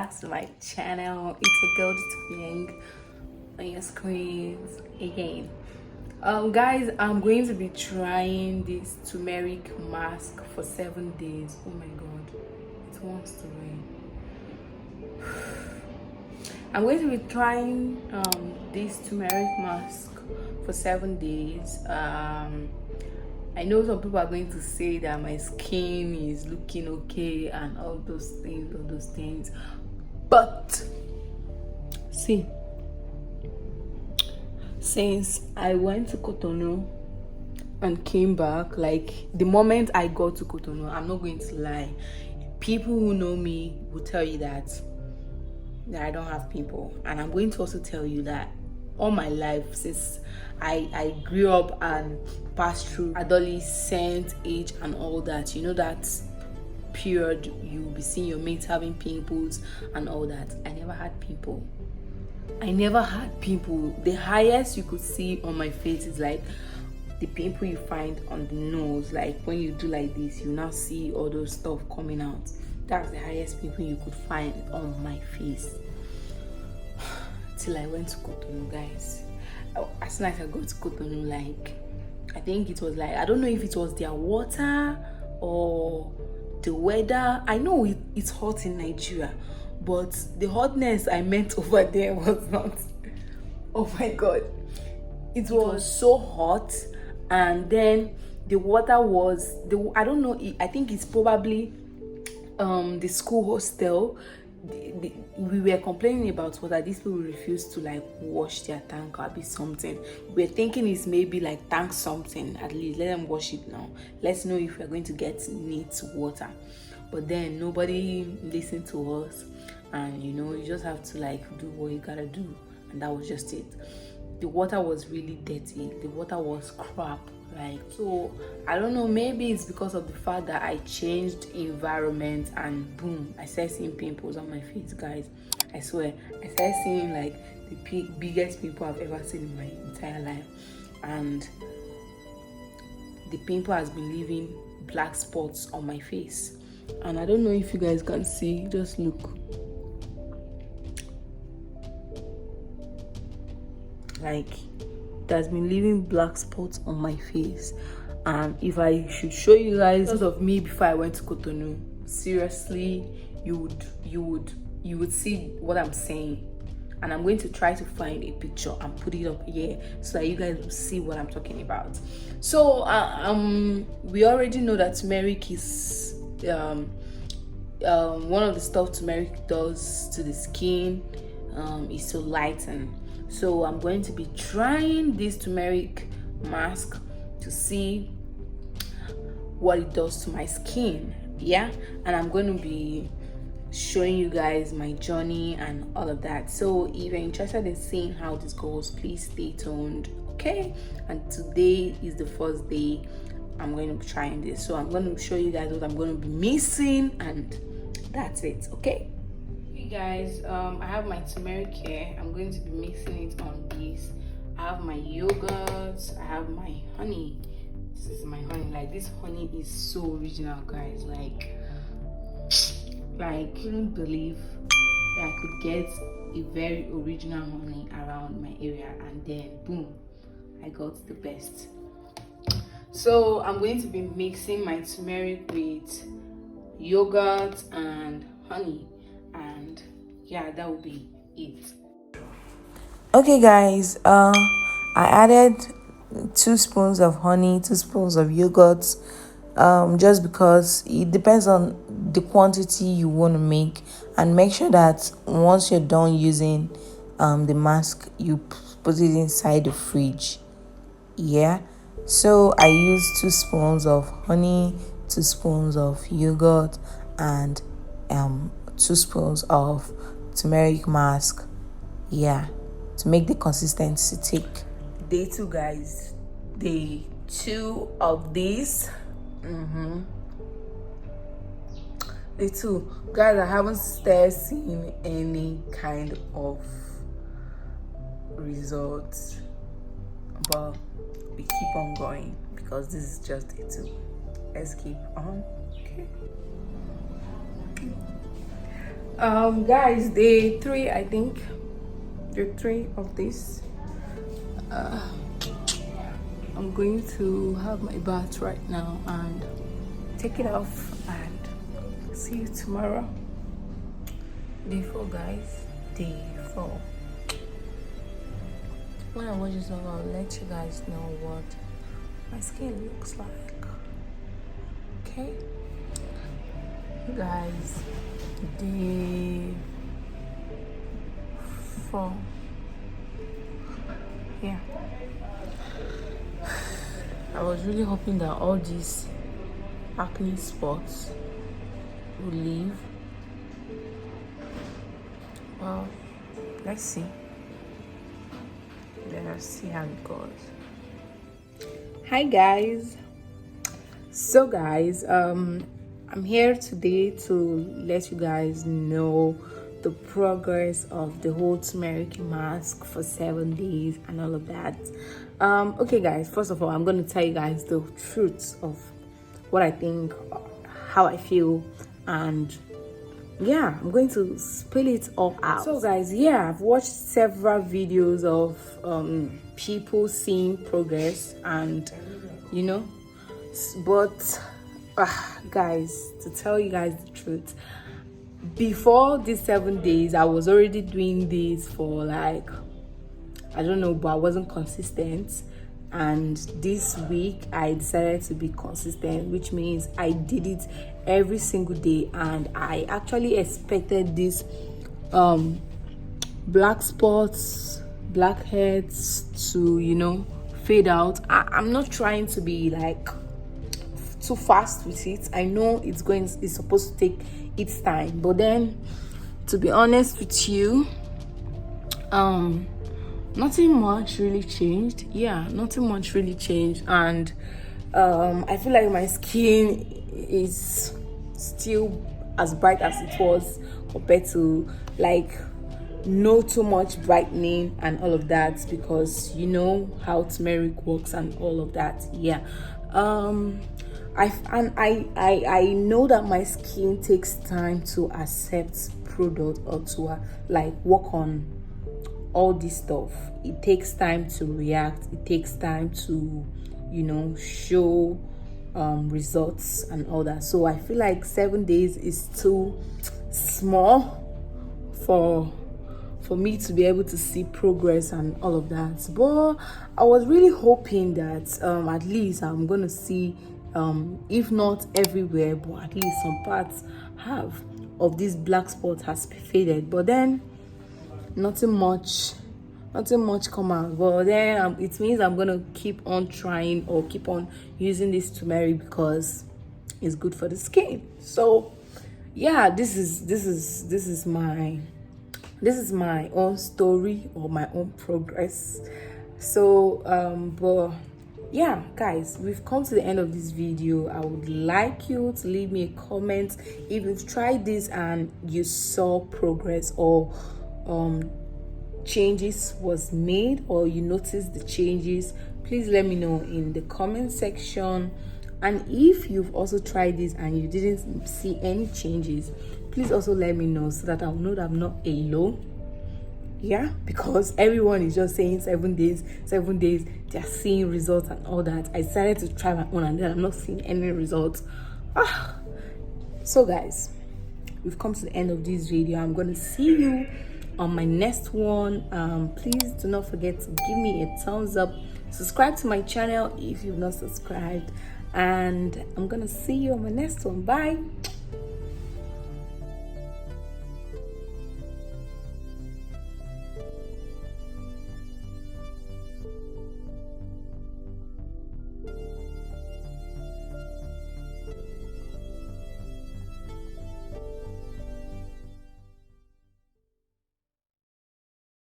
back to my channel. It's a girl Young on your screens again. Guys, I'm going to be trying this turmeric mask for 7 days. Oh my god, it wants to rain. I'm going to be trying this turmeric mask for 7 days. I know some people are going to say that my skin is looking okay and all those things, but see, since I went to Cotonou and came back, like the moment I got to Cotonou, I'm not going to lie, people who know me will tell you that I don't have pimple, and I'm going to also tell you that all my life, since I grew up and passed through adolescent age and all that, you know, that period you'll be seeing your mates having pimples and all that. I never had pimple. The highest you could see on my face is like the pimple you find on the nose, like when you do like this, you now see all those stuff coming out. That's the highest pimple you could find on my face. Till I went to Cotonou, guys. As soon as I got to Cotonou, like, I think it was like, I don't know if it was their water or the weather. I know it's hot in Nigeria, but the hotness I meant over there was not. Oh my god, it was so hot. And then the water was I don't know, I think it's probably the school hostel. We were complaining about what these people refused to like wash their tank or be something. We're thinking it's maybe like tank something, at least let them wash it now. Let's know if we're going to get neat water. But then nobody listened to us, and you know, you just have to like do what you gotta do, and that was just it. The water was really dirty. The water was crap. Like, so I don't know, maybe it's because of the fact that I changed environment, and boom, I started seeing pimples on my face, guys. I swear, I started seeing like the biggest pimple I've ever seen in my entire life, and the pimple has been leaving black spots on my face. And I don't know if you guys can see, just look. Like, that's been leaving black spots on my face. And if I should show you guys photos of me before I went to Cotonou, seriously, you would see what I'm saying. And I'm going to try to find a picture and put it up here so that you guys will see what I'm talking about. So we already know that turmeric is one of the stuff turmeric does to the skin is to lighten. So I'm going to be trying this turmeric mask to see what it does to my skin. Yeah, and I'm going to be showing you guys my journey and all of that. So if you're interested in seeing how this goes, please stay tuned. Okay, and today is the first day I'm going to be trying this, so I'm going to show you guys what I'm going to be mixing, and that's it. Okay guys, I have my turmeric here. I'm going to be mixing it on this. I have my yogurt, I have my honey. This is my honey. Like, this honey is so original, guys. Like couldn't believe that I could get a very original honey around my area, and then boom, I got the best. So I'm going to be mixing my turmeric with yogurt and honey, and yeah, that will be it. Okay guys, I added 2 spoons of honey, 2 spoons of yogurt, just because it depends on the quantity you want to make. And make sure that once you're done using the mask, you put it inside the fridge. Yeah, so I used 2 spoons of honey, 2 spoons of yogurt, and 2 spoons of turmeric mask, yeah, to make the consistency thick. Day 2, guys. Day 2 of this. Day 2, guys. I haven't started seeing any kind of results, but we keep on going because this is just day 2. Let's keep on. Okay. Guys, day 3, I think. Day 3 of this. I'm going to have my bath right now and take it off and see you tomorrow. Day 4, guys. Day 4. When I watch this over, I'll let you guys know what my skin looks like. Okay? You guys, day 4. Yeah. I was really hoping that all these acne spots will leave. Well, let's see. Let us see how it goes. Hi guys. So guys, I'm here today to let you guys know the progress of the whole turmeric mask for 7 days and all of that. Okay guys, first of all, I'm going to tell you guys the truth of what I think, how I feel, and yeah, I'm going to spill it all out. So guys, yeah, I've watched several videos of people seeing progress, and you know, but guys, to tell you guys the truth, before these 7 days I was already doing this for like, I don't know, but I wasn't consistent. And this week I decided to be consistent, which means I did it every single day, and I actually expected this black spots, blackheads to, you know, fade out. I'm not trying to be like too fast with it. I know it's supposed to take its time, but then to be honest with you, nothing much really changed. Yeah, nothing much really changed, and I feel like my skin is still as bright as it was, compared to like no too much brightening and all of that, because you know how turmeric works and all of that. Yeah. I know that my skin takes time to accept product, or to like work on all this stuff. It takes time to react. It takes time to, you know, show results and all that. So I feel like 7 days is too small for me to be able to see progress and all of that. But I was really hoping that at least I'm gonna see, if not everywhere, but at least some parts of this black spot has faded. But then nothing much come out. But then it means I'm gonna keep on trying, or keep on using this turmeric, because it's good for the skin. So yeah, this is my own story, or my own progress. So but yeah guys, we've come to the end of this video. I would like you to leave me a comment if you've tried this and you saw progress, or changes was made, or you noticed the changes. Please let me know in the comment section. And if you've also tried this and you didn't see any changes, please also let me know, so that I'll know that I'm not alone. Yeah, because everyone is just saying 7 days, they're seeing results and all that. I decided to try my own, and then I'm not seeing any results. So guys, we've come to the end of this video. I'm gonna see you on my next one. Please do not forget to give me a thumbs up, subscribe to my channel if you've not subscribed, and I'm gonna see you on my next one. Bye.